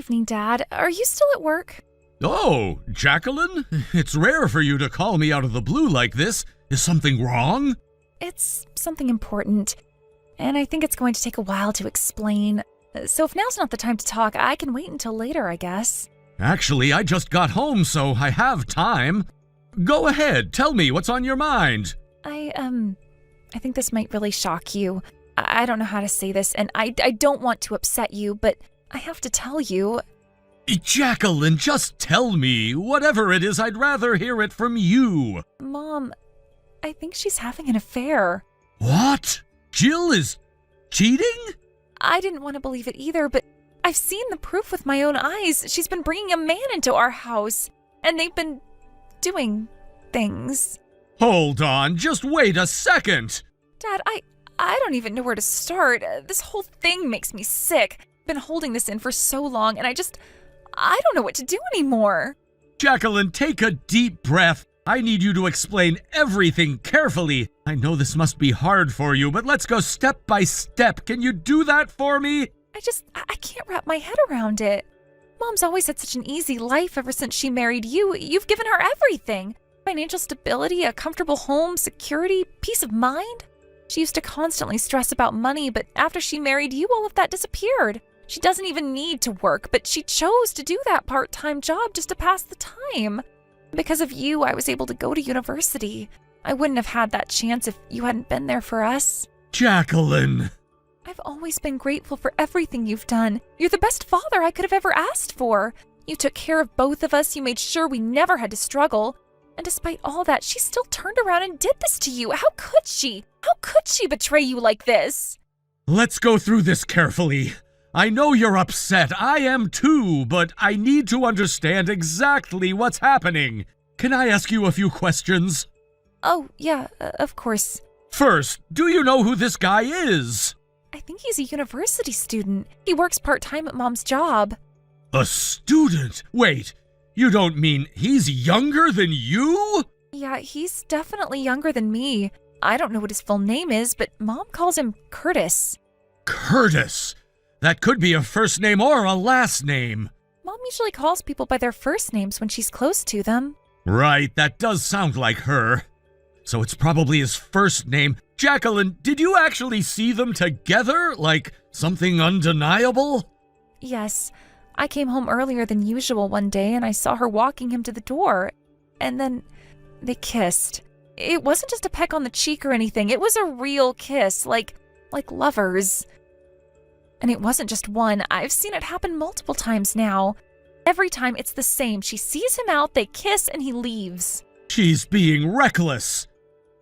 evening, Dad. Are you still at work? Oh, Jacqueline? It's rare for you to call me out of the blue like this. Is something wrong? It's something important, and I think it's going to take a while to explain. So if now's not the time to talk, I can wait until later, I guess. Actually, I just got home, so I have time. Go ahead, tell me what's on your mind. I think this might really shock you. I don't know how to say this, and I don't want to upset you, but I have to tell you. Jacqueline, just tell me. Whatever it is, I'd rather hear it from you. Mom, I think she's having an affair. What? Jill is cheating? I didn't want to believe it either, but I've seen the proof with my own eyes. She's been bringing a man into our house, and they've been doing things. Hold on, just wait a second. Dad, I don't even know where to start. This whole thing makes me sick. I've been holding this in for so long, and I don't know what to do anymore. Jacqueline, take a deep breath. I need you to explain everything carefully. I know this must be hard for you, but let's go step by step. Can you do that for me? I can't wrap my head around it. Mom's always had such an easy life ever since she married you. You've given her everything. Financial stability, a comfortable home, security, peace of mind. She used to constantly stress about money, but after she married you, all of that disappeared. She doesn't even need to work, but she chose to do that part-time job just to pass the time. Because of you, I was able to go to university. I wouldn't have had that chance if you hadn't been there for us. Jacqueline! I've always been grateful for everything you've done. You're the best father I could have ever asked for. You took care of both of us. You made sure we never had to struggle. And despite all that, she still turned around and did this to you. How could she? How could she betray you like this? Let's go through this carefully. I know you're upset. I am too, but I need to understand exactly what's happening. Can I ask you a few questions? Oh, yeah, of course. First, do you know who this guy is? I think he's a university student. He works part-time at Mom's job. A student? Wait, you don't mean he's younger than you? Yeah, he's definitely younger than me. I don't know what his full name is, but Mom calls him Curtis. Curtis? That could be a first name or a last name. Mom usually calls people by their first names when she's close to them. Right, that does sound like her. So it's probably his first name. Jacqueline, did you actually see them together? Like something undeniable? Yes. I came home earlier than usual one day and I saw her walking him to the door. And then they kissed. It wasn't just a peck on the cheek or anything. It was a real kiss, like lovers. And it wasn't just one. I've seen it happen multiple times now. Every time it's the same. She sees him out, they kiss, and he leaves. She's being reckless.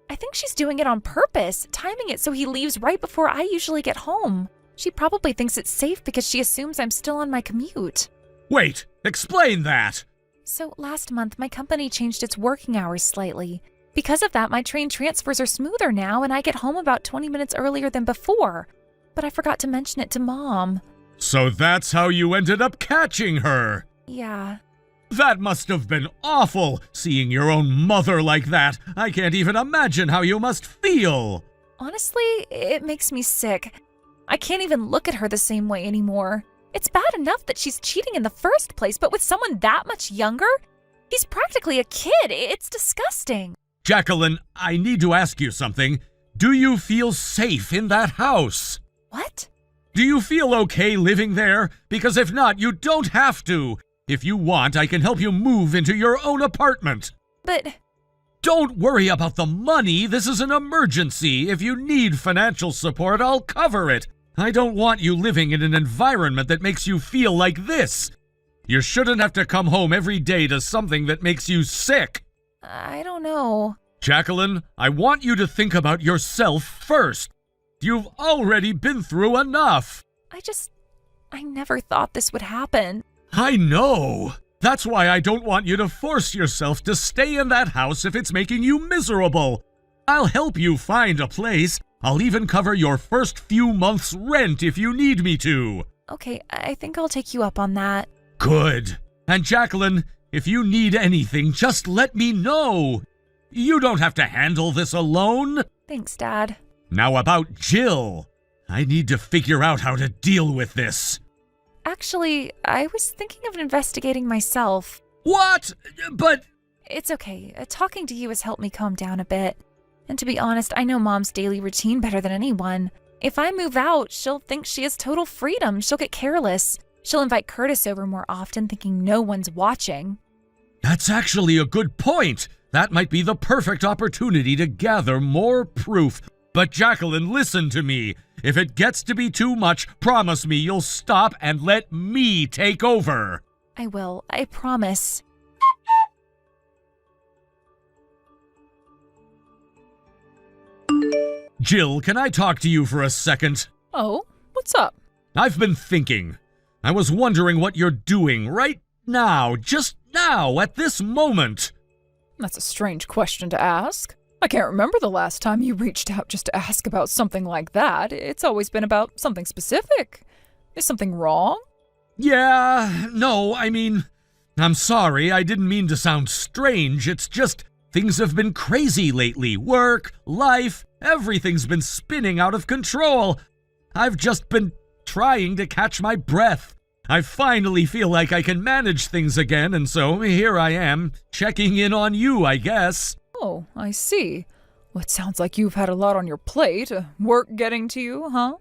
I think she's doing it on purpose, timing it so he leaves right before I usually get home. She probably thinks it's safe because she assumes I'm still on my commute. Wait, explain that. So last month, my company changed its working hours slightly. Because of that, my train transfers are smoother now, and I get home about 20 minutes earlier than before. But I forgot to mention it to Mom. So that's how you ended up catching her? Yeah. That must have been awful, seeing your own mother like that. I can't even imagine how you must feel. Honestly, it makes me sick. I can't even look at her the same way anymore. It's bad enough that she's cheating in the first place, but with someone that much younger? He's practically a kid. It's disgusting. Jacqueline, I need to ask you something. Do you feel safe in that house? What? Do you feel okay living there? Because if not, you don't have to. If you want, I can help you move into your own apartment. But... Don't worry about the money. This is an emergency. If you need financial support, I'll cover it. I don't want you living in an environment that makes you feel like this. You shouldn't have to come home every day to something that makes you sick. I don't know. Jacqueline, I want you to think about yourself first. You've already been through enough. I never thought this would happen. I know. That's why I don't want you to force yourself to stay in that house if it's making you miserable. I'll help you find a place. I'll even cover your first few months' rent if you need me to. Okay, I think I'll take you up on that. Good. And Jacqueline, if you need anything, just let me know. You don't have to handle this alone. Thanks, Dad. Now about Jill. I need to figure out how to deal with this. Actually, I was thinking of investigating myself. What? But... It's okay. Talking to you has helped me calm down a bit. And to be honest, I know Mom's daily routine better than anyone. If I move out, she'll think she has total freedom. She'll get careless. She'll invite Curtis over more often, thinking no one's watching. That's actually a good point. That might be the perfect opportunity to gather more proof. But Jacqueline, listen to me. If it gets to be too much, promise me you'll stop and let me take over. I will. I promise. Jill, can I talk to you for a second? Oh, what's up? I've been thinking. I was wondering what you're doing right now, just now, at this moment. That's a strange question to ask. I can't remember the last time you reached out just to ask about something like that. It's always been about something specific. Is something wrong? Yeah, no, I mean, I'm sorry, I didn't mean to sound strange. It's just things have been crazy lately. Work, life, everything's been spinning out of control. I've just been trying to catch my breath. I finally feel like I can manage things again, and so here I am, checking in on you, I guess. Oh, I see. Well, it sounds like you've had a lot on your plate. Work getting to you, huh?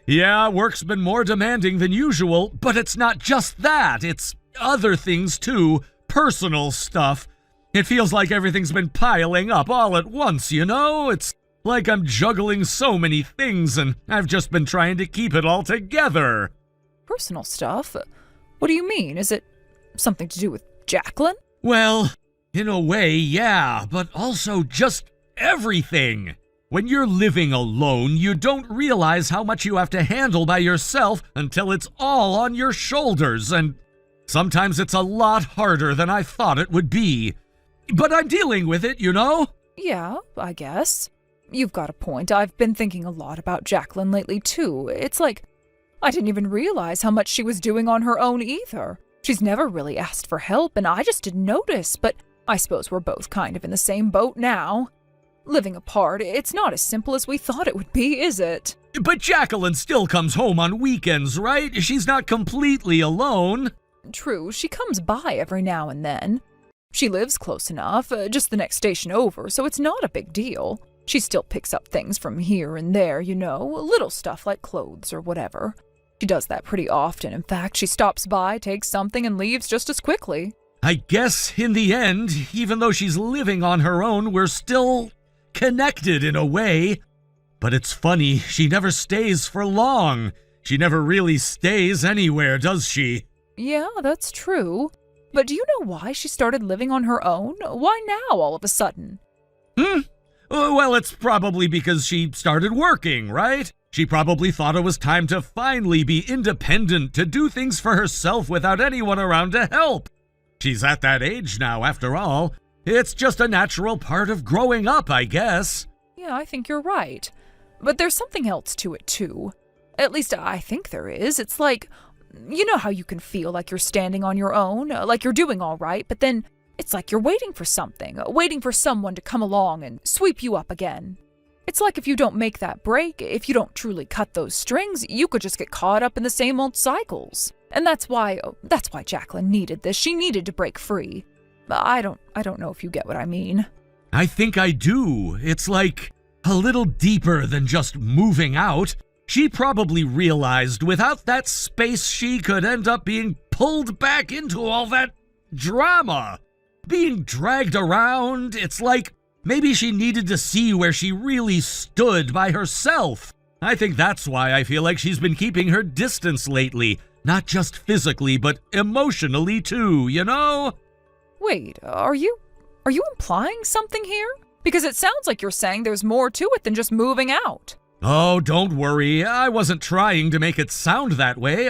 Yeah, work's been more demanding than usual, but it's not just that. It's other things too, personal stuff. It feels like everything's been piling up all at once, you know? It's like I'm juggling so many things, and I've just been trying to keep it all together. Personal stuff? What do you mean? Is it something to do with Jacqueline? Well, in a way, yeah, but also just everything. When you're living alone, you don't realize how much you have to handle by yourself until it's all on your shoulders, and sometimes it's a lot harder than I thought it would be. But I'm dealing with it, you know? Yeah, I guess. You've got a point. I've been thinking a lot about Jacqueline lately, too. It's like I didn't even realize how much she was doing on her own either. She's never really asked for help, and I just didn't notice, but I suppose we're both kind of in the same boat now. Living apart, it's not as simple as we thought it would be, is it? But Jacqueline still comes home on weekends, right? She's not completely alone. True, she comes by every now and then. She lives close enough, just the next station over, so it's not a big deal. She still picks up things from here and there, you know, little stuff like clothes or whatever. She does that pretty often. In fact, she stops by, takes something, and leaves just as quickly. I guess in the end, even though she's living on her own, we're still connected in a way. But it's funny, she never stays for long. She never really stays anywhere, does she? Yeah, that's true. But do you know why she started living on her own? Why now, all of a sudden? Well, it's probably because she started working, right? She probably thought it was time to finally be independent, to do things for herself without anyone around to help. She's at that age now, after all. It's just a natural part of growing up, I guess. Yeah, I think you're right. But there's something else to it, too. At least I think there is. It's like, you know how you can feel like you're standing on your own, like you're doing all right, but then it's like you're waiting for something, waiting for someone to come along and sweep you up again. It's like if you don't make that break, if you don't truly cut those strings, you could just get caught up in the same old cycles. And that's why Jacqueline needed this. She needed to break free. I don't know if you get what I mean. I think I do. It's like a little deeper than just moving out. She probably realized without that space she could end up being pulled back into all that drama. Being dragged around. It's like maybe she needed to see where she really stood by herself. I think that's why I feel like she's been keeping her distance lately. Not just physically, but emotionally too, you know? Wait, are you implying something here? Because it sounds like you're saying there's more to it than just moving out. Oh, don't worry. I wasn't trying to make it sound that way.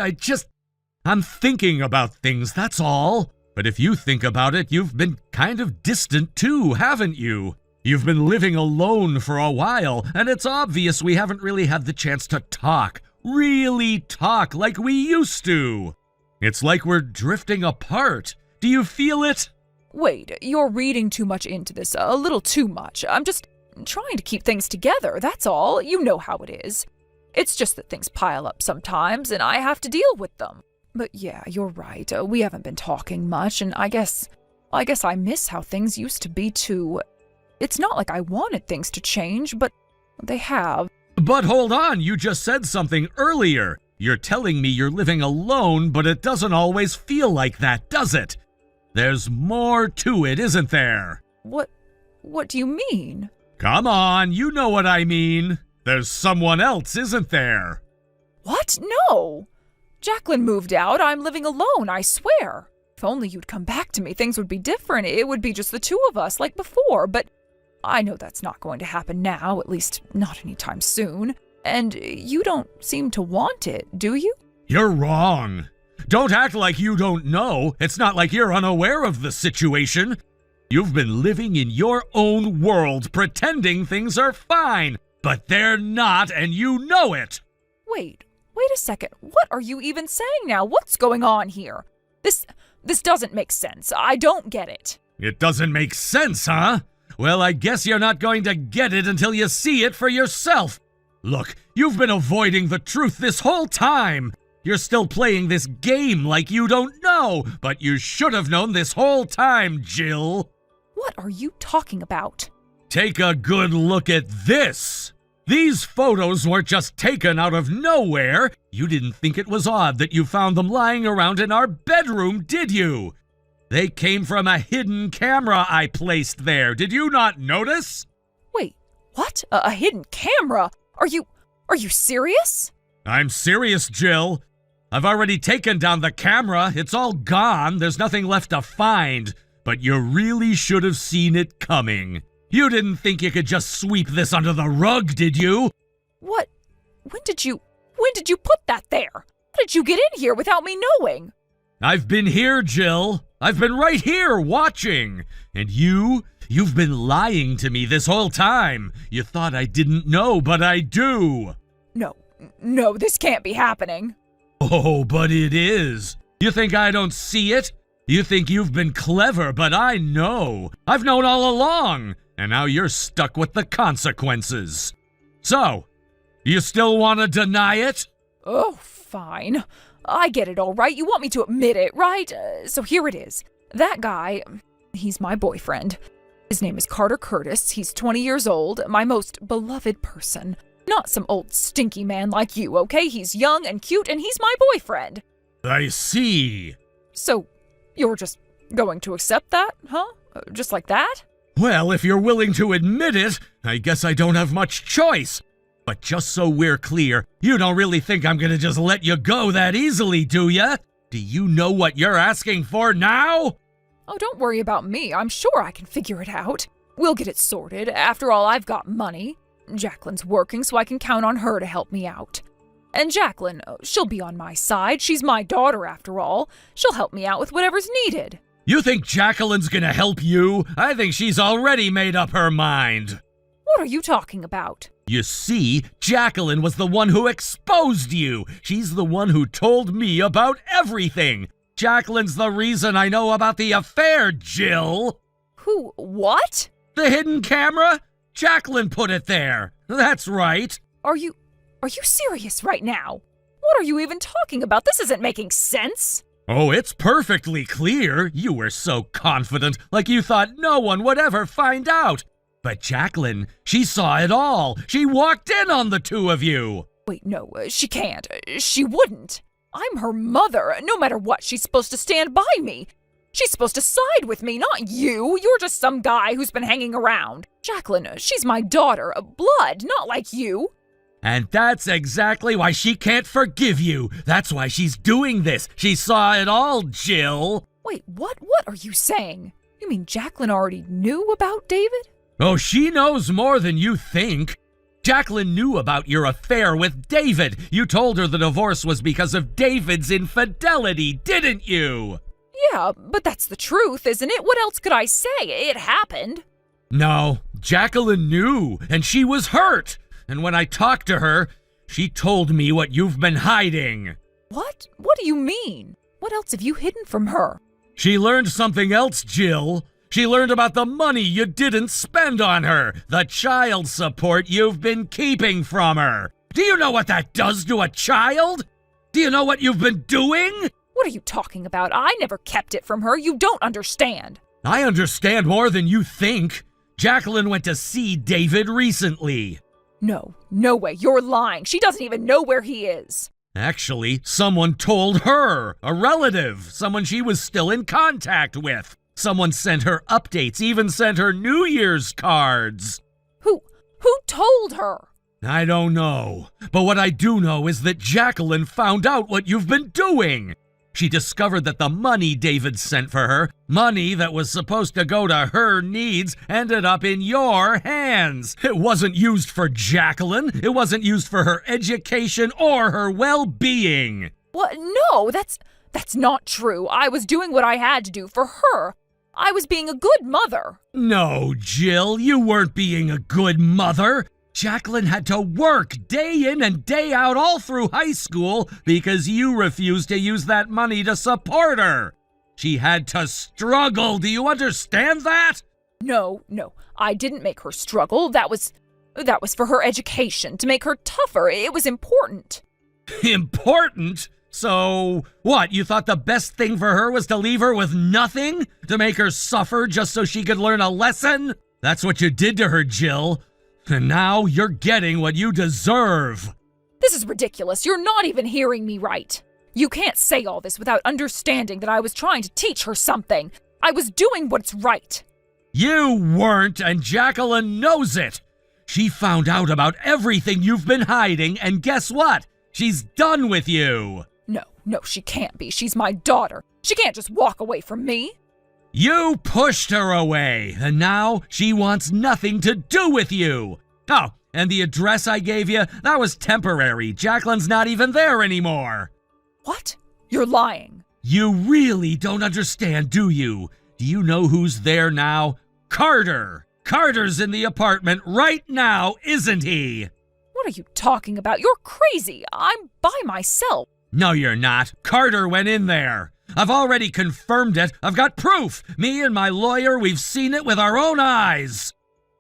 I'm thinking about things, that's all. But if you think about it, you've been kind of distant too, haven't you? You've been living alone for a while, and it's obvious we haven't really had the chance to talk. Really talk like we used to. It's like we're drifting apart. Do you feel it? Wait, you're reading too much into this, a little too much. I'm just trying to keep things together, that's all. You know how it is. It's just that things pile up sometimes, and I have to deal with them. But yeah, you're right. We haven't been talking much, and I guess I miss how things used to be too. It's not like I wanted things to change, but they have. But hold on, you just said something earlier. You're telling me you're living alone, but it doesn't always feel like that, does it? There's more to it, isn't there? What do you mean? Come on, you know what I mean. There's someone else, isn't there? What? No! Jacqueline moved out. I'm living alone, I swear. If only you'd come back to me, things would be different. It would be just the two of us, like before, but I know that's not going to happen now, at least not anytime soon. And you don't seem to want it, do you? You're wrong. Don't act like you don't know. It's not like you're unaware of the situation. You've been living in your own world, pretending things are fine, but they're not, and you know it. Wait a second. What are you even saying now? What's going on here? This doesn't make sense. I don't get it. It doesn't make sense, huh? Well, I guess you're not going to get it until you see it for yourself. Look, you've been avoiding the truth this whole time. You're still playing this game like you don't know, but you should have known this whole time, Jill. What are you talking about? Take a good look at this. These photos weren't just taken out of nowhere. You didn't think it was odd that you found them lying around in our bedroom, did you? They came from a hidden camera I placed there. Did you not notice? Wait, what? A hidden camera? Are you serious? I'm serious, Jill. I've already taken down the camera. It's all gone. There's nothing left to find. But you really should have seen it coming. You didn't think you could just sweep this under the rug, did you? What? When did you put that there? How did you get in here without me knowing? I've been here, Jill. I've been right here watching. And you've been lying to me this whole time. You thought I didn't know, but I do. No, this can't be happening. Oh, but it is. You think I don't see it? You think you've been clever, but I know. I've known all along. And now you're stuck with the consequences. So, you still want to deny it? Oh, fine. I get it all right. You want me to admit it, right? So here it is. That guy, he's my boyfriend. His name is Carter Curtis. He's 20 years old, my most beloved person. Not some old stinky man like you, okay? He's young and cute, and he's my boyfriend. I see. So, you're just going to accept that, huh? Just like that? Well, if you're willing to admit it, I guess I don't have much choice. But just so we're clear, you don't really think I'm gonna just let you go that easily, do ya? Do you know what you're asking for now? Oh, don't worry about me. I'm sure I can figure it out. We'll get it sorted. After all, I've got money. Jacqueline's working, so I can count on her to help me out. And Jacqueline, she'll be on my side. She's my daughter, after all. She'll help me out with whatever's needed. You think Jacqueline's gonna help you? I think she's already made up her mind. What are you talking about? You see, Jacqueline was the one who exposed you. She's the one who told me about everything. Jacqueline's the reason I know about the affair, Jill. Who? What? The hidden camera? Jacqueline put it there. That's right. Are you serious right now? What are you even talking about? This isn't making sense. Oh, it's perfectly clear. You were so confident, like you thought no one would ever find out. But Jacqueline, she saw it all. She walked in on the two of you. Wait, no, she can't. She wouldn't. I'm her mother. No matter what, she's supposed to stand by me. She's supposed to side with me, not you. You're just some guy who's been hanging around. Jacqueline, she's my daughter. Blood, not like you. And that's exactly why she can't forgive you. That's why she's doing this. She saw it all, Jill. Wait, what? What are you saying? You mean Jacqueline already knew about David? Oh, she knows more than you think. Jacqueline knew about your affair with David. You told her the divorce was because of David's infidelity, didn't you? Yeah, but that's the truth, isn't it? What else could I say? It happened. No, Jacqueline knew, and she was hurt. And when I talked to her, she told me what you've been hiding. What? What do you mean? What else have you hidden from her? She learned something else, Jill. She learned about the money you didn't spend on her, the child support you've been keeping from her. Do you know what that does to a child? Do you know what you've been doing? What are you talking about? I never kept it from her. You don't understand. I understand more than you think. Jacqueline went to see David recently. No way. You're lying. She doesn't even know where he is. Actually, someone told her. A relative. Someone she was still in contact with. Someone sent her updates, even sent her New Year's cards. Who told her? I don't know. But what I do know is that Jacqueline found out what you've been doing. She discovered that the money David sent for her, money that was supposed to go to her needs, ended up in your hands. It wasn't used for Jacqueline. It wasn't used for her education or her well-being. What? No, that's not true. I was doing what I had to do for her. I was being a good mother. No, Jill, you weren't being a good mother. Jacqueline had to work day in and day out all through high school because you refused to use that money to support her. She had to struggle. Do you understand that? No. I didn't make her struggle. That was for her education, to make her tougher. It was important. Important? So, what, you thought the best thing for her was to leave her with nothing? To make her suffer just so she could learn a lesson? That's what you did to her, Jill. And now you're getting what you deserve. This is ridiculous. You're not even hearing me right. You can't say all this without understanding that I was trying to teach her something. I was doing what's right. You weren't, and Jacqueline knows it. She found out about everything you've been hiding, and guess what? She's done with you. No, she can't be. She's my daughter. She can't just walk away from me. You pushed her away, and now she wants nothing to do with you. Oh, and the address I gave you, that was temporary. Jacqueline's not even there anymore. What? You're lying. You really don't understand, do you? Do you know who's there now? Carter. Carter's in the apartment right now, isn't he? What are you talking about? You're crazy. I'm by myself. No, you're not. Carter went in there. I've already confirmed it. I've got proof. Me and my lawyer, we've seen it with our own eyes.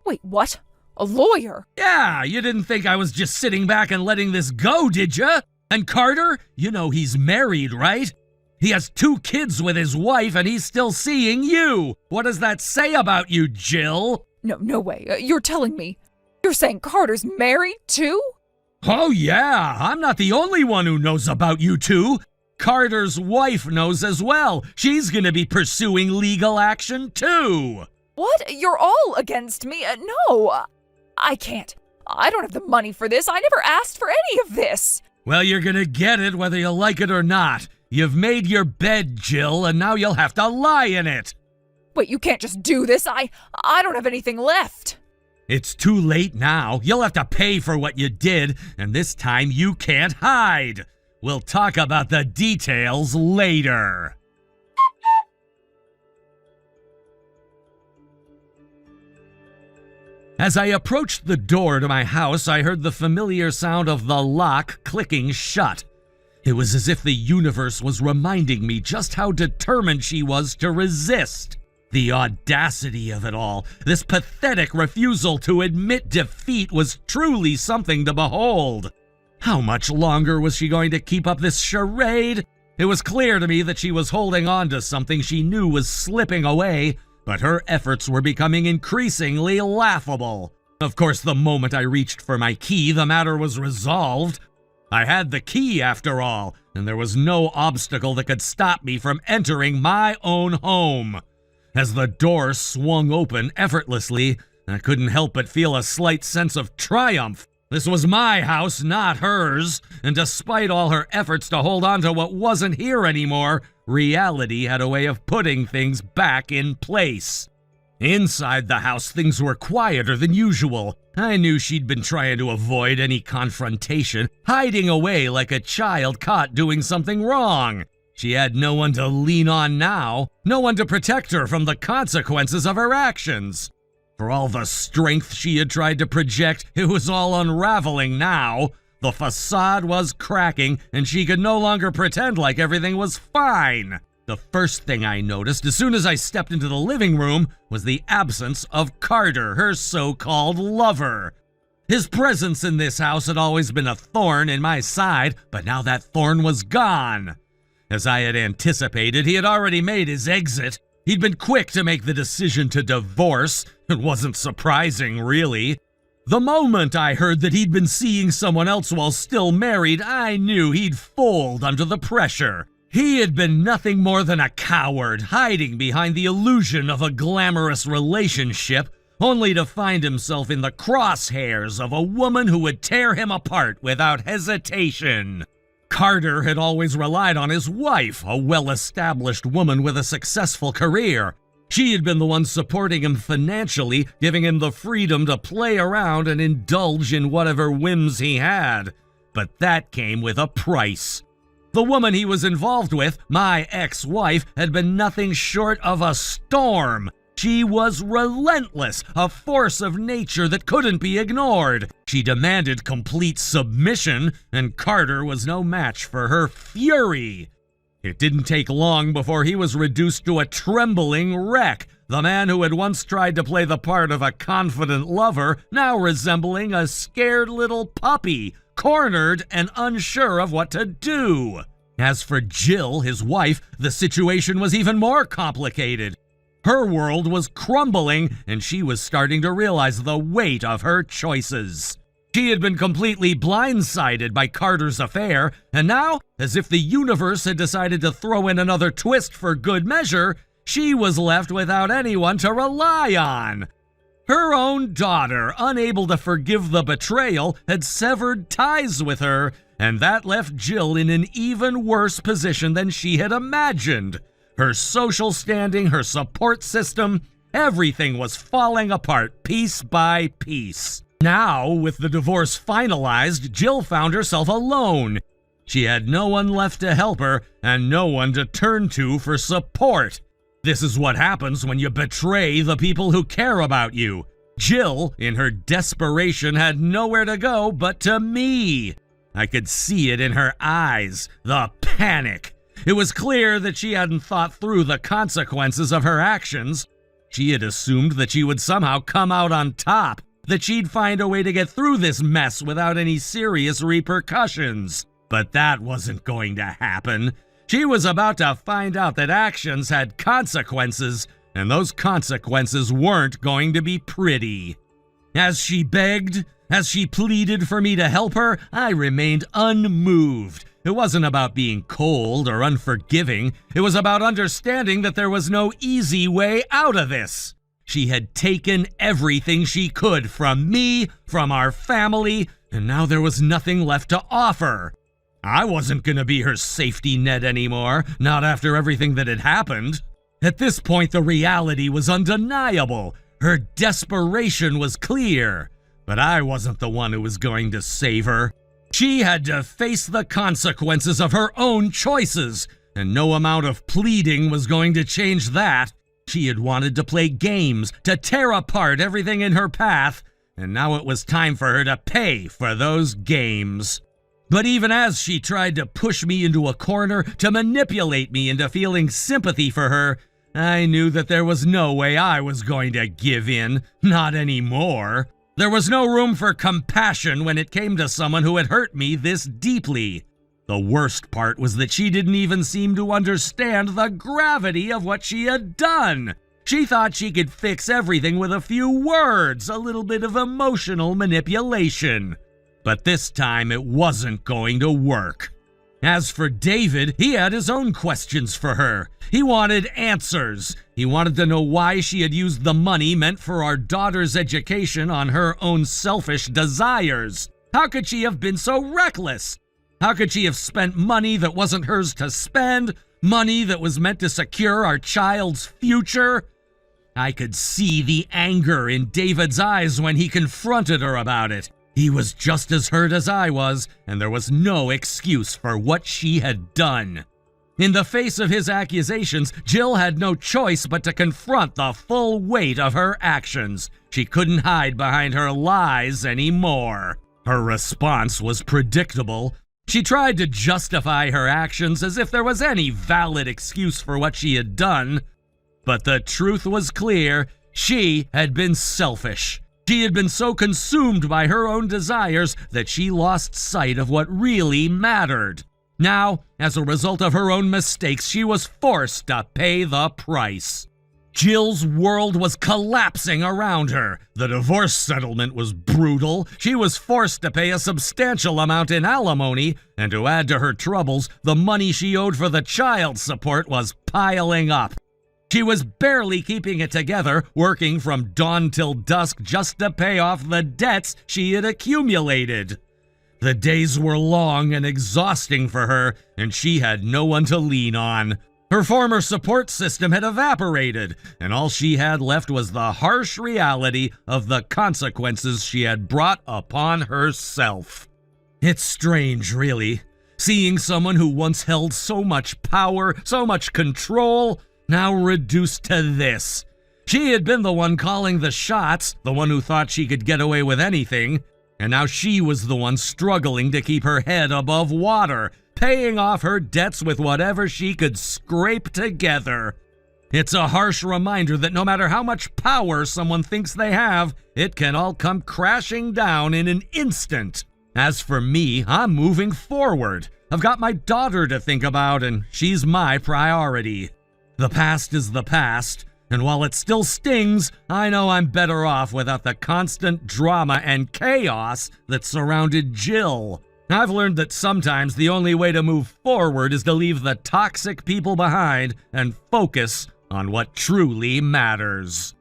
Wait, what? A lawyer? Yeah, you didn't think I was just sitting back and letting this go, did you? And Carter, you know he's married, right? He has 2 kids with his wife and he's still seeing you. What does that say about you, Jill? No way. You're telling me. You're saying Carter's married too? Oh yeah, I'm not the only one who knows about you two. Carter's wife knows as well. She's gonna be pursuing legal action too. What? You're all against me? No, I can't. I don't have the money for this. I never asked for any of this. Well, you're gonna get it whether you like it or not. You've made your bed, Jill, and now you'll have to lie in it. Wait, you can't just do this. I don't have anything left. It's too late now. You'll have to pay for what you did, and this time you can't hide. We'll talk about the details later. As I approached the door to my house, I heard the familiar sound of the lock clicking shut. It was as if the universe was reminding me just how determined she was to resist. The audacity of it all, this pathetic refusal to admit defeat, was truly something to behold. How much longer was she going to keep up this charade? It was clear to me that she was holding on to something she knew was slipping away, but her efforts were becoming increasingly laughable. Of course, the moment I reached for my key, the matter was resolved. I had the key after all, and there was no obstacle that could stop me from entering my own home. As the door swung open effortlessly, I couldn't help but feel a slight sense of triumph. This was my house, not hers, and despite all her efforts to hold on to what wasn't here anymore, reality had a way of putting things back in place. Inside the house, things were quieter than usual. I knew she'd been trying to avoid any confrontation, hiding away like a child caught doing something wrong. She had no one to lean on now, no one to protect her from the consequences of her actions. For all the strength she had tried to project, it was all unraveling now. The facade was cracking, and she could no longer pretend like everything was fine. The first thing I noticed as soon as I stepped into the living room was the absence of Carter, her so-called lover. His presence in this house had always been a thorn in my side, but now that thorn was gone. As I had anticipated, he had already made his exit. He'd been quick to make the decision to divorce. It wasn't surprising, really. The moment I heard that he'd been seeing someone else while still married, I knew he'd fold under the pressure. He had been nothing more than a coward, hiding behind the illusion of a glamorous relationship, only to find himself in the crosshairs of a woman who would tear him apart without hesitation. Carter had always relied on his wife, a well-established woman with a successful career. She had been the one supporting him financially, giving him the freedom to play around and indulge in whatever whims he had. But that came with a price. The woman he was involved with, my ex-wife, had been nothing short of a storm. She was relentless, a force of nature that couldn't be ignored. She demanded complete submission, and Carter was no match for her fury. It didn't take long before he was reduced to a trembling wreck, the man who had once tried to play the part of a confident lover, now resembling a scared little puppy, cornered and unsure of what to do. As for Jill, his wife, the situation was even more complicated. Her world was crumbling, and she was starting to realize the weight of her choices. She had been completely blindsided by Carter's affair, and now, as if the universe had decided to throw in another twist for good measure, she was left without anyone to rely on. Her own daughter, unable to forgive the betrayal, had severed ties with her, and that left Jill in an even worse position than she had imagined. Her social standing, her support system, everything was falling apart piece by piece. Now, with the divorce finalized, Jill found herself alone. She had no one left to help her and no one to turn to for support. This is what happens when you betray the people who care about you. Jill, in her desperation, had nowhere to go but to me. I could see it in her eyes, the panic. It was clear that she hadn't thought through the consequences of her actions. She had assumed that she would somehow come out on top, that she'd find a way to get through this mess without any serious repercussions. But that wasn't going to happen. She was about to find out that actions had consequences, and those consequences weren't going to be pretty. As she begged, as she pleaded for me to help her, I remained unmoved. It wasn't about being cold or unforgiving. It was about understanding that there was no easy way out of this. She had taken everything she could from me, from our family, and now there was nothing left to offer. I wasn't going to be her safety net anymore, not after everything that had happened. At this point, the reality was undeniable. Her desperation was clear, but I wasn't the one who was going to save her. She had to face the consequences of her own choices, and no amount of pleading was going to change that. She had wanted to play games, to tear apart everything in her path, and now it was time for her to pay for those games. But even as she tried to push me into a corner, to manipulate me into feeling sympathy for her, I knew that there was no way I was going to give in, not anymore. There was no room for compassion when it came to someone who had hurt me this deeply. The worst part was that she didn't even seem to understand the gravity of what she had done. She thought she could fix everything with a few words, a little bit of emotional manipulation. But this time it wasn't going to work. As for David, he had his own questions for her. He wanted answers. He wanted to know why she had used the money meant for our daughter's education on her own selfish desires. How could she have been so reckless? How could she have spent money that wasn't hers to spend? Money that was meant to secure our child's future? I could see the anger in David's eyes when he confronted her about it. He was just as hurt as I was, and there was no excuse for what she had done. In the face of his accusations, Jill had no choice but to confront the full weight of her actions. She couldn't hide behind her lies anymore. Her response was predictable. She tried to justify her actions as if there was any valid excuse for what she had done. But the truth was clear. She had been selfish. She had been so consumed by her own desires that she lost sight of what really mattered. Now, as a result of her own mistakes, she was forced to pay the price. Jill's world was collapsing around her. The divorce settlement was brutal. She was forced to pay a substantial amount in alimony, and to add to her troubles, the money she owed for the child support was piling up. She was barely keeping it together, working from dawn till dusk just to pay off the debts she had accumulated. The days were long and exhausting for her, and she had no one to lean on. Her former support system had evaporated, and all she had left was the harsh reality of the consequences she had brought upon herself. It's strange, really, seeing someone who once held so much power, so much control, now reduced to this. She had been the one calling the shots, the one who thought she could get away with anything, and now she was the one struggling to keep her head above water, paying off her debts with whatever she could scrape together. It's a harsh reminder that no matter how much power someone thinks they have, it can all come crashing down in an instant. As for me, I'm moving forward. I've got my daughter to think about, and she's my priority. The past is the past, and while it still stings, I know I'm better off without the constant drama and chaos that surrounded Jill. I've learned that sometimes the only way to move forward is to leave the toxic people behind and focus on what truly matters.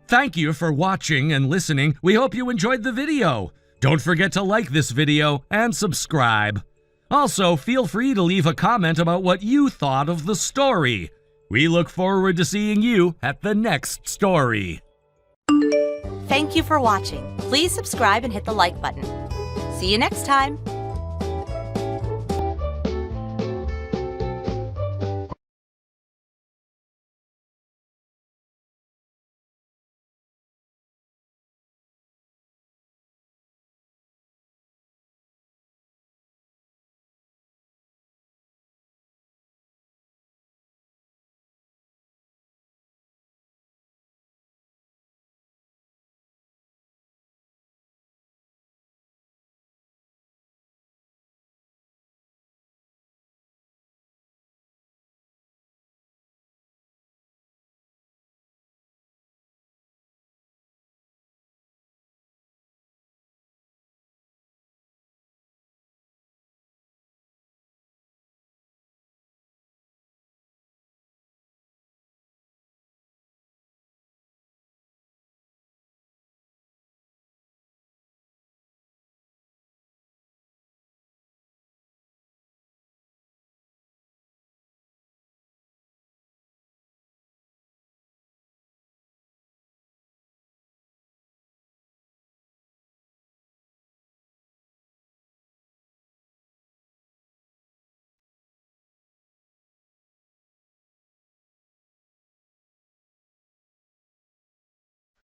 Thank you for watching and listening. We hope you enjoyed the video. Don't forget to like this video and subscribe. Also, feel free to leave a comment about what you thought of the story. We look forward to seeing you at the next story. Thank you for watching. Please subscribe and hit the like button. See you next time.